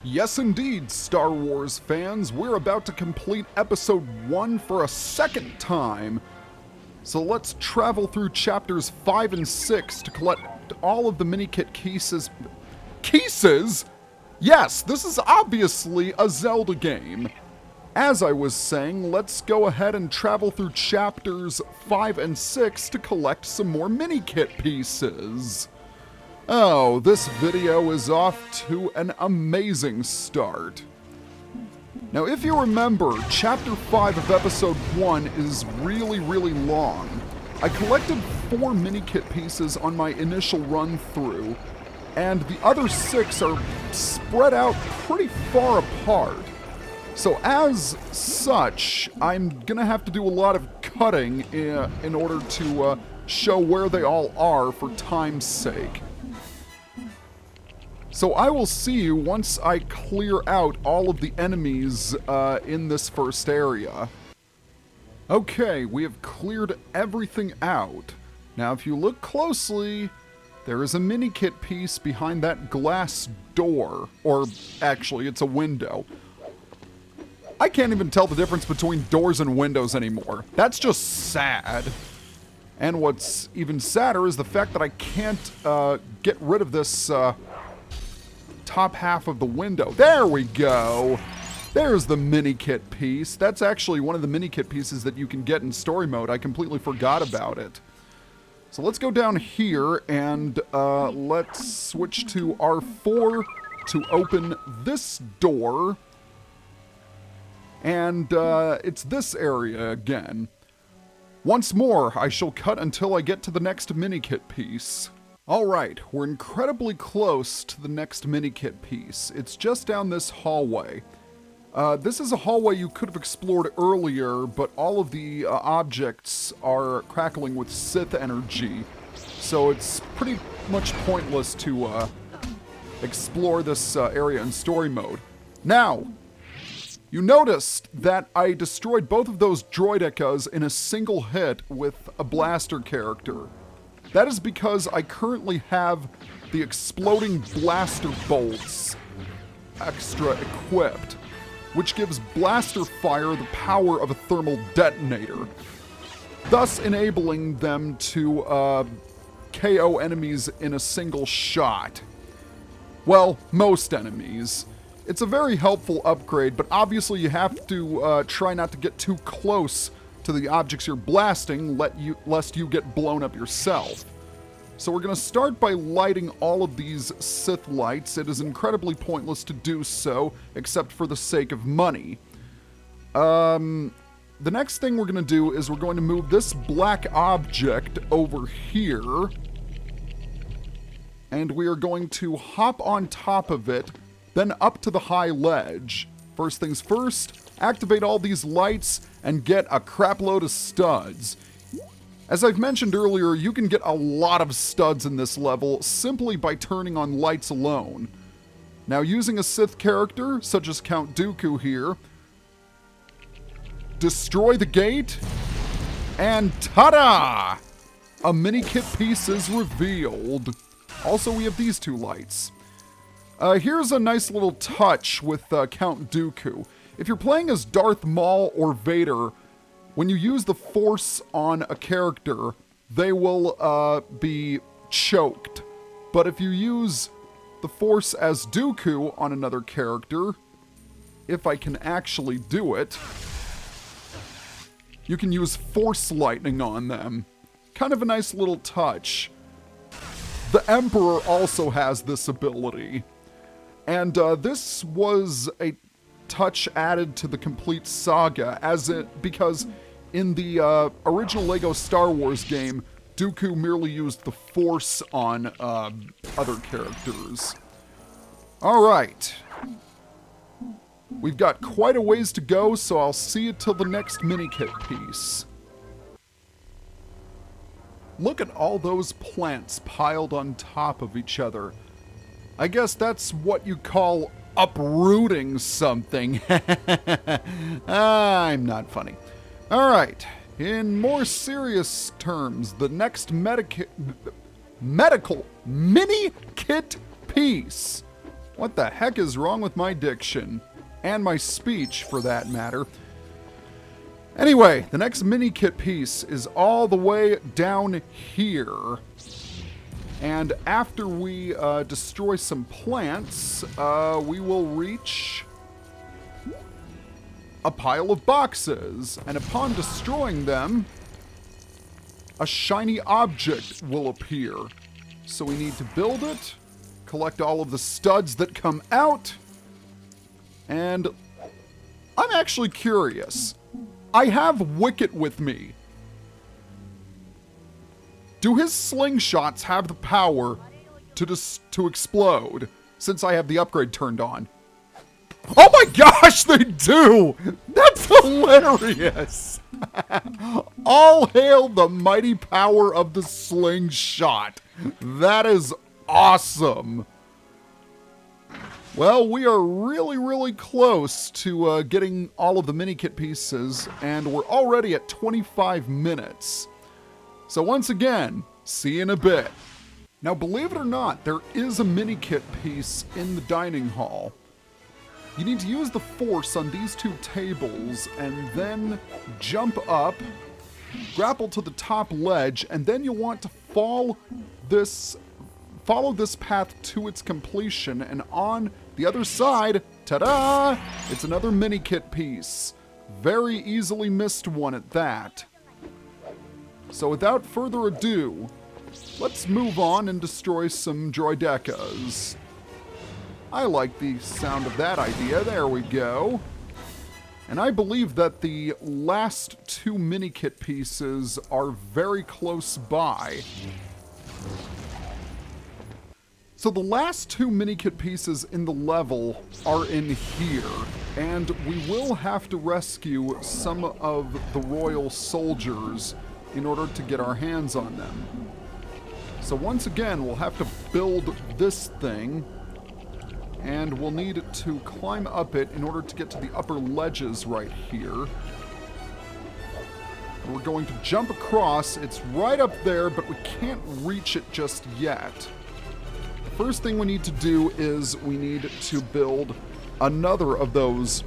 Yes, indeed, Star Wars fans, we're about to complete Episode 1 for a second time. So let's travel through Chapters 5 and 6 to collect all of the Minikit pieces. Pieces? Yes, this is obviously a Zelda game. As I was saying, let's go ahead and travel through Chapters 5 and 6 to collect some more Minikit pieces. Oh, this video is off to an amazing start. Now, if you remember, Chapter 5 of Episode 1 is really long. I collected 4 Minikit pieces on my initial run-through, and the other 6 are spread out pretty far apart. So as such, I'm gonna have to do a lot of cutting in order to show where they all are for time's sake. So I will see you once I clear out all of the enemies in this first area. Okay, we have cleared everything out. Now if you look closely, there is a Minikit piece behind that glass door. Or actually, it's a window. I can't even tell the difference between doors and windows anymore. That's just sad. And what's even sadder is the fact that I can't get rid of this top half of the window. There we go. There's the Minikit piece. That's actually one of the Minikit pieces that you can get in story mode. I completely forgot about it. So let's go down here and let's switch to R4 to open this door. And it's this area again. Once more, I shall cut until I get to the next Minikit piece. Alright, we're incredibly close to the next Minikit piece. It's just down this hallway. This is a hallway you could have explored earlier, but all of the objects are crackling with Sith energy. So it's pretty much pointless to explore this area in story mode. Now, you noticed that I destroyed both of those droidecas in a single hit with a blaster character. That is because I currently have the exploding blaster bolts extra equipped, which gives blaster fire the power of a thermal detonator, thus enabling them to KO enemies in a single shot. Well, most enemies. It's a very helpful upgrade, but obviously you have to try not to get too close to the objects you're blasting, lest you get blown up yourself. So we're going to start by lighting all of these Sith lights. It is incredibly pointless to do so, except for the sake of money. The next thing we're going to do is we're going to move this black object over here. And we are going to hop on top of it, then up to the high ledge. First things first, activate all these lights and get a crap load of studs. As I've mentioned earlier, you can get a lot of studs in this level simply by turning on lights alone. Now, using a Sith character, such as Count Dooku here, destroy the gate, and ta-da! A Minikit piece is revealed. Also, we have these two lights. Here's a nice little touch with Count Dooku. If you're playing as Darth Maul or Vader, when you use the Force on a character, they will be choked. But if you use the Force as Dooku on another character, if I can actually do it, you can use Force Lightning on them. Kind of a nice little touch. The Emperor also has this ability. And this was a touch added to the complete saga, because in the original LEGO Star Wars game, Dooku merely used the Force on other characters. Alright. We've got quite a ways to go, so I'll see you till the next Minikit piece. Look at all those plants piled on top of each other. I guess that's what you call uprooting something. I'm not funny. Alright, in more serious terms, the next medical Minikit piece What the heck is wrong with my diction? And my speech, for that matter. Anyway, the next Minikit piece is all the way down here. And after we destroy some plants, we will reach a pile of boxes. And upon destroying them, a shiny object will appear. So we need to build it, collect all of the studs that come out, and I'm actually curious. I have Wicket with me. Do his slingshots have the power to explode, since I have the upgrade turned on? Oh my gosh, they do! That's hilarious! All hail the mighty power of the slingshot. That is awesome. Well, we are really close to getting all of the Minikit pieces, and we're already at 25 minutes. So once again, see you in a bit. Now, believe it or not, there is a Minikit piece in the dining hall. You need to use the force on these two tables, and then jump up, grapple to the top ledge, and then you'll want to follow this path to its completion, and on the other side, ta-da! It's another Minikit piece. Very easily missed one at that. So without further ado, let's move on and destroy some droidekas. I like the sound of that idea. There we go. And I believe that the last two Minikit pieces are very close by. So the last two Minikit pieces in the level are in here, and we will have to rescue some of the royal soldiers in order to get our hands on them. So once again, we'll have to build this thing, and we'll need to climb up it in order to get to the upper ledges right here. We're going to jump across. It's right up there, but we can't reach it just yet. The first thing we need to do is we need to build another of those.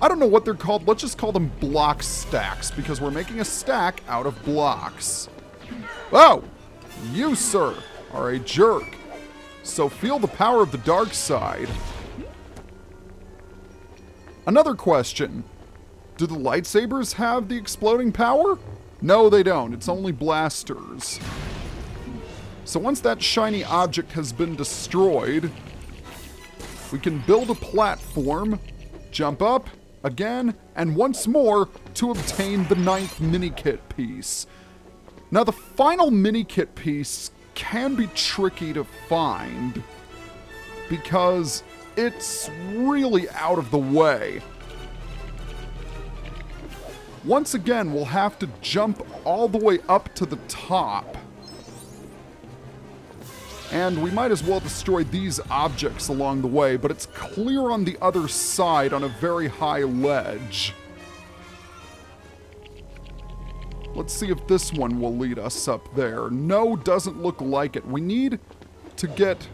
I don't know what they're called. Let's just call them block stacks, because we're making a stack out of blocks. Oh, you, sir, are a jerk. So feel the power of the dark side. Another question. Do the lightsabers have the exploding power? No, they don't. It's only blasters. So once that shiny object has been destroyed, we can build a platform, jump up, again, and once more to obtain the 9th Minikit piece. Now the final Minikit piece can be tricky to find because it's really out of the way. Once again, we'll have to jump all the way up to the top. And we might as well destroy these objects along the way, but it's clear on the other side on a very high ledge. Let's see if this one will lead us up there. No, doesn't look like it. We need to get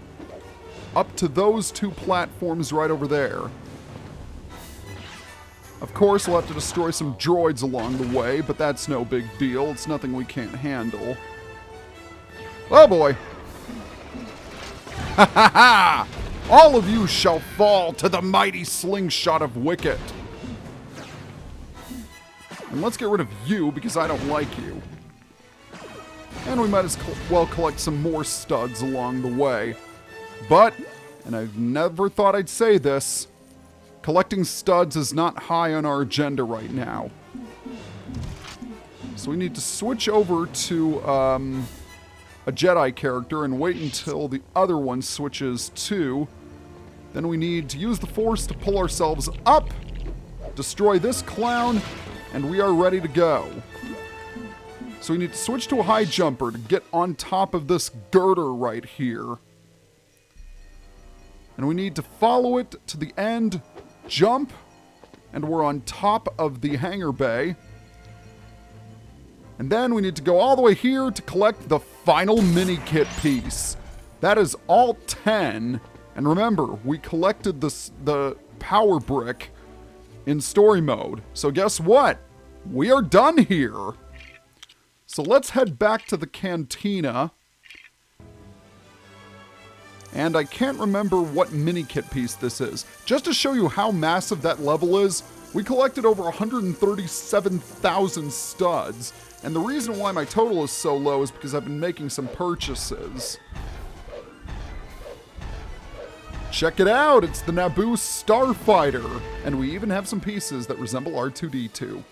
up to those two platforms right over there. Of course, we'll have to destroy some droids along the way, but that's no big deal. It's nothing we can't handle. Oh boy! Ha ha ha! All of you shall fall to the mighty slingshot of Wicket. And let's get rid of you, because I don't like you. And we might as well collect some more studs along the way. But, and I've never thought I'd say this, collecting studs is not high on our agenda right now. So we need to switch over to a Jedi character and wait until the other one switches too. Then we need to use the Force to pull ourselves up, destroy this clown, and we are ready to go. So we need to switch to a high jumper to get on top of this girder right here. And we need to follow it to the end, jump, and we're on top of the hangar bay. And then we need to go all the way here to collect the final Minikit piece. That is all 10, And remember, we collected the power brick in story mode. So guess what? We are done here. So let's head back to the cantina. And I can't remember what Minikit piece this is. Just to show you how massive that level is, we collected over 137,000 studs. And the reason why my total is so low is because I've been making some purchases. Check it out, it's the Naboo Starfighter. And we even have some pieces that resemble R2-D2.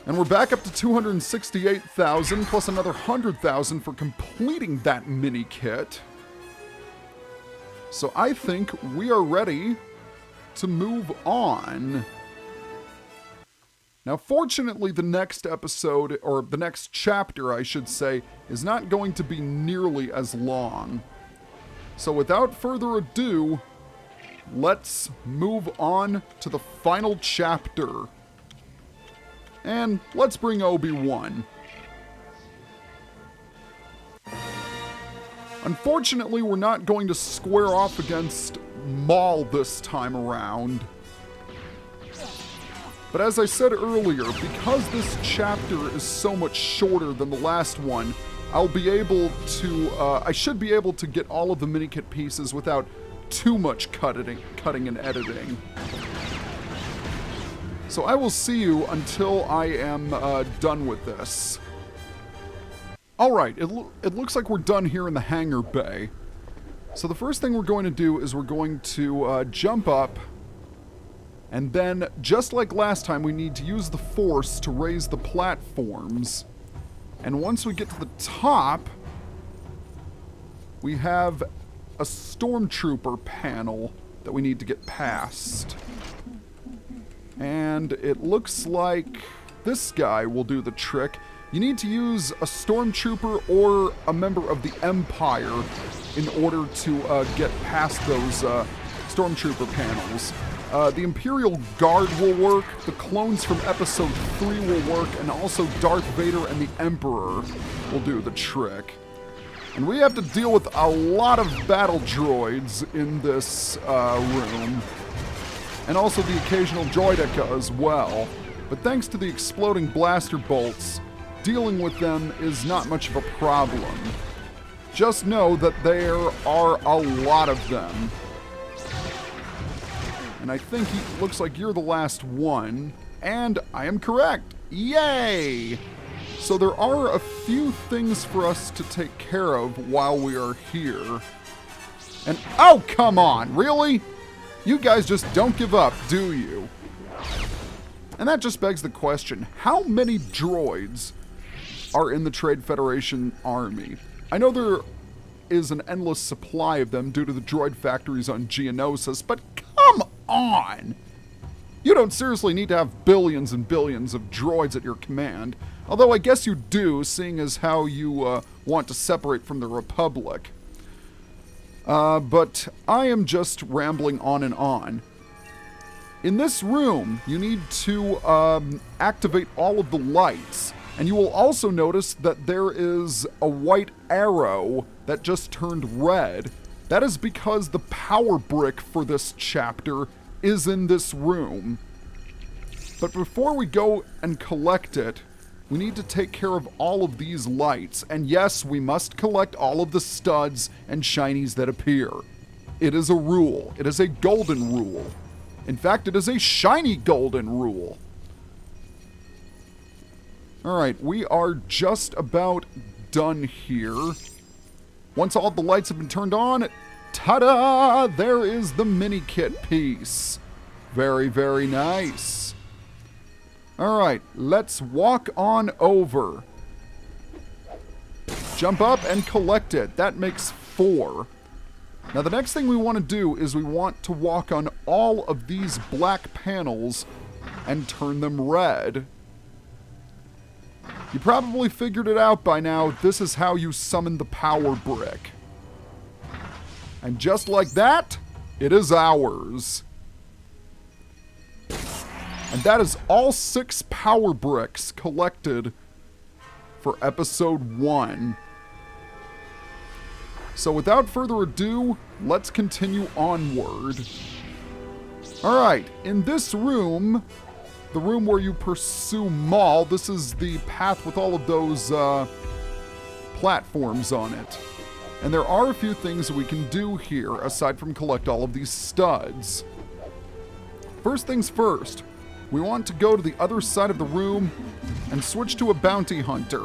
And we're back up to 268,000 plus another 100,000 for completing that mini kit. So I think we are ready to move on. Now, fortunately, the next episode, or the next chapter, I should say, is not going to be nearly as long. So without further ado, let's move on to the final chapter. And let's bring Obi-Wan. Unfortunately, we're not going to square off against MAUL this time around. But as I said earlier, because this chapter is so much shorter than the last one, I'll be able to, I should be able to get all of the Minikit pieces without too much cutting and editing. So I will see you until I am done with this. Alright, it looks like we're done here in the hangar bay. So the first thing we're going to do is we're going to jump up. And then, just like last time, we need to use the Force to raise the platforms. And once we get to the top, we have a Stormtrooper panel that we need to get past. And it looks like this guy will do the trick. You need to use a Stormtrooper or a member of the Empire in order to get past those Stormtrooper panels. The Imperial Guard will work, the clones from Episode 3 will work, and also Darth Vader and the Emperor will do the trick. And we have to deal with a lot of battle droids in this room. And also the occasional droideka as well. But thanks to the exploding blaster bolts, dealing with them is not much of a problem. Just know that there are a lot of them. And I think it looks like you're the last one. And I am correct. Yay! So there are a few things for us to take care of while we are here. And oh, come on, really? You guys just don't give up, do you? And that just begs the question, how many droids are in the Trade Federation army? I know there is an endless supply of them due to the droid factories on Geonosis, but come on! You don't seriously need to have billions and billions of droids at your command. Although I guess you do, seeing as how you want to separate from the Republic. But I am just rambling on and on. In this room, you need to activate all of the lights. And you will also notice that there is a white arrow that just turned red. That is because the power brick for this chapter is in this room. But before we go and collect it, we need to take care of all of these lights. And yes, we must collect all of the studs and shinies that appear. It is a rule. It is a golden rule. In fact, it is a shiny golden rule. Alright, we are just about done here. Once all the lights have been turned on, ta-da! There is the Minikit piece. Very, very nice. Alright, let's walk on over. Jump up and collect it. That makes 4. Now the next thing we want to do is we want to walk on all of these black panels and turn them red. You probably figured it out by now. This is how you summon the power brick. And just like that, it is ours. And that is all 6 power bricks collected for episode 1. So without further ado, let's continue onward. Alright, in this room, the room where you pursue MAUL, this is the path with all of those platforms on it. And there are a few things we can do here, aside from collect all of these studs. First things first, we want to go to the other side of the room and switch to a bounty hunter.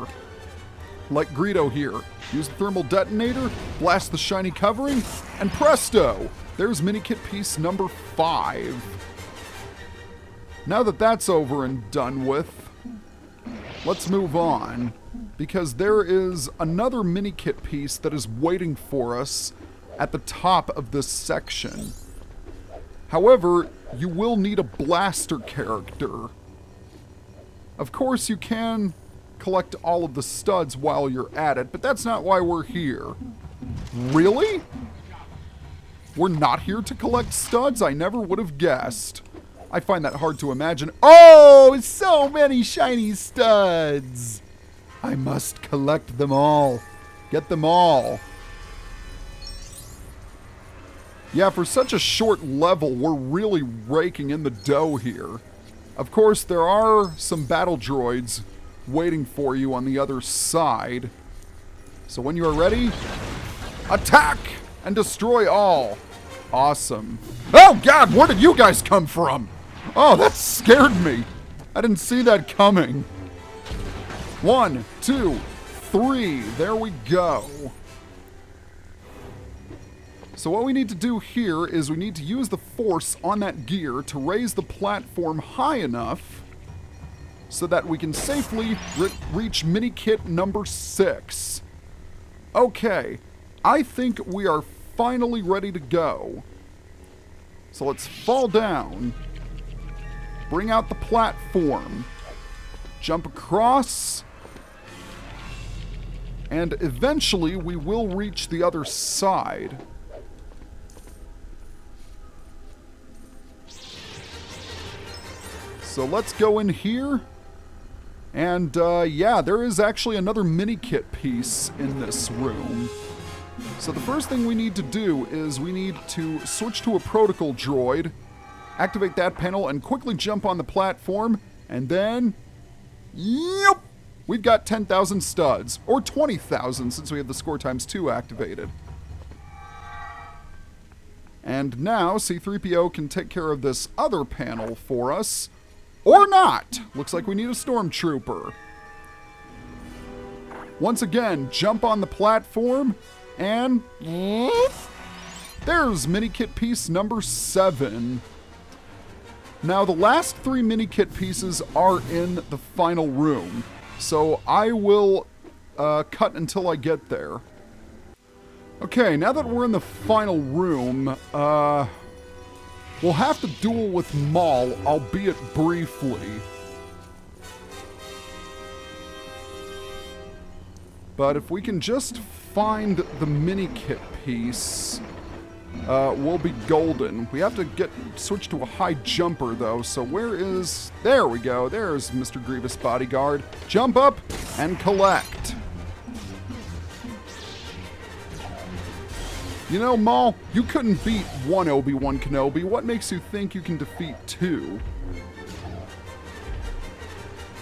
Like Greedo here. Use the thermal detonator, blast the shiny covering, and presto! There's Minikit piece number 5. Now that that's over and done with, let's move on. Because there is another Minikit piece that is waiting for us at the top of this section. However, you will need a blaster character. Of course, you can collect all of the studs while you're at it, but that's not why we're here. Really? We're not here to collect studs? I never would have guessed. I find that hard to imagine. Oh, so many shiny studs! I must collect them all. Get them all. Yeah, for such a short level, we're really raking in the dough here. Of course, there are some battle droids waiting for you on the other side. So when you are ready, attack and destroy all. Awesome. Oh God, where did you guys come from? Oh, that scared me. I didn't see that coming. 1, 2, 3. There we go. So what we need to do here is we need to use the force on that gear to raise the platform high enough so that we can safely reach Minikit number 6. Okay, I think we are finally ready to go. So let's fall down, bring out the platform, jump across, and eventually we will reach the other side. So let's go in here. And yeah, there is actually another Minikit piece in this room. So the first thing we need to do is we need to switch to a protocol droid, activate that panel, and quickly jump on the platform. And then, yep, we've got 10,000 studs, or 20,000 since we have the score times 2 activated. And now C-3PO can take care of this other panel for us. Or not! Looks like we need a stormtrooper. Once again, jump on the platform, and there's Minikit piece number 7. Now, the last 3 Minikit pieces are in the final room, so I will cut until I get there. Okay, now that we're in the final room, we'll have to duel with MAUL, albeit briefly. But if we can just find the Minikit piece, we'll be golden. We have to switch to a high jumper, though, so where is... There we go, there's Mr. Grievous Bodyguard. Jump up and collect. You know, MAUL, you couldn't beat 1 Obi-Wan Kenobi. What makes you think you can defeat 2?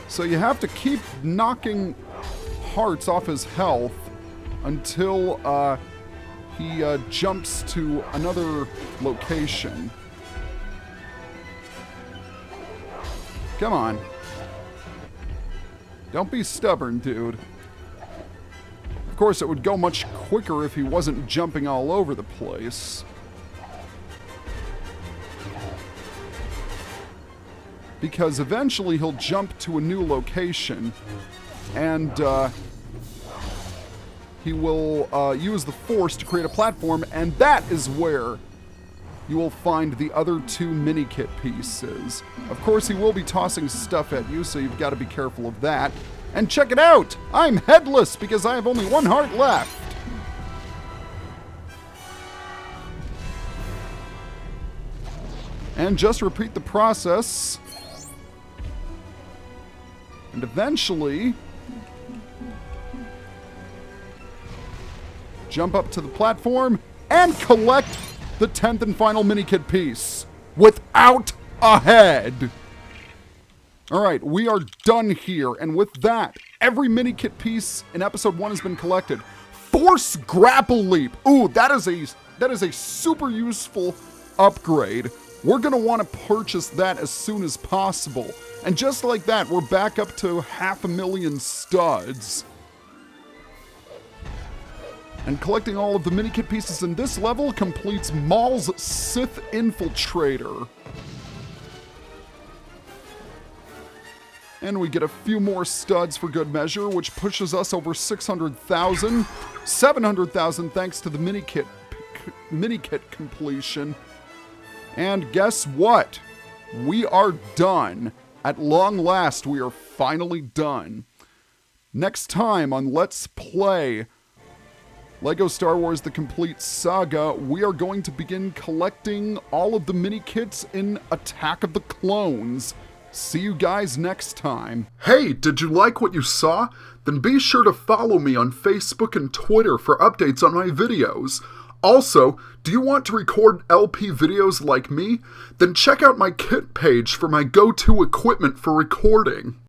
So you have to keep knocking hearts off his health until he jumps to another location. Come on. Don't be stubborn, dude. Of course, it would go much quicker if he wasn't jumping all over the place. Because eventually he'll jump to a new location, and he will use the Force to create a platform, and that is where you will find the other 2 Minikit pieces. Of course, he will be tossing stuff at you, so you've got to be careful of that. And check it out! I'm headless because I have only 1 heart left! And just repeat the process. And eventually... jump up to the platform, and collect the 10th and final Minikit piece without a head. All right, we are done here, and with that, every Minikit piece in episode 1 has been collected. Force Grapple Leap. Ooh, that is a super useful upgrade. We're gonna want to purchase that as soon as possible. And just like that, we're back up to 500,000 studs. And collecting all of the Minikit pieces in this level completes MAUL's Sith Infiltrator. And we get a few more studs for good measure, which pushes us over 600,000. 700,000 thanks to the Minikit completion. And guess what? We are done. At long last, we are finally done. Next time on Let's Play LEGO Star Wars The Complete Saga, we are going to begin collecting all of the Minikits in Attack of the Clones. See you guys next time. Hey, did you like what you saw? Then be sure to follow me on Facebook and Twitter for updates on my videos. Also, do you want to record LP videos like me? Then check out my kit page for my go-to equipment for recording.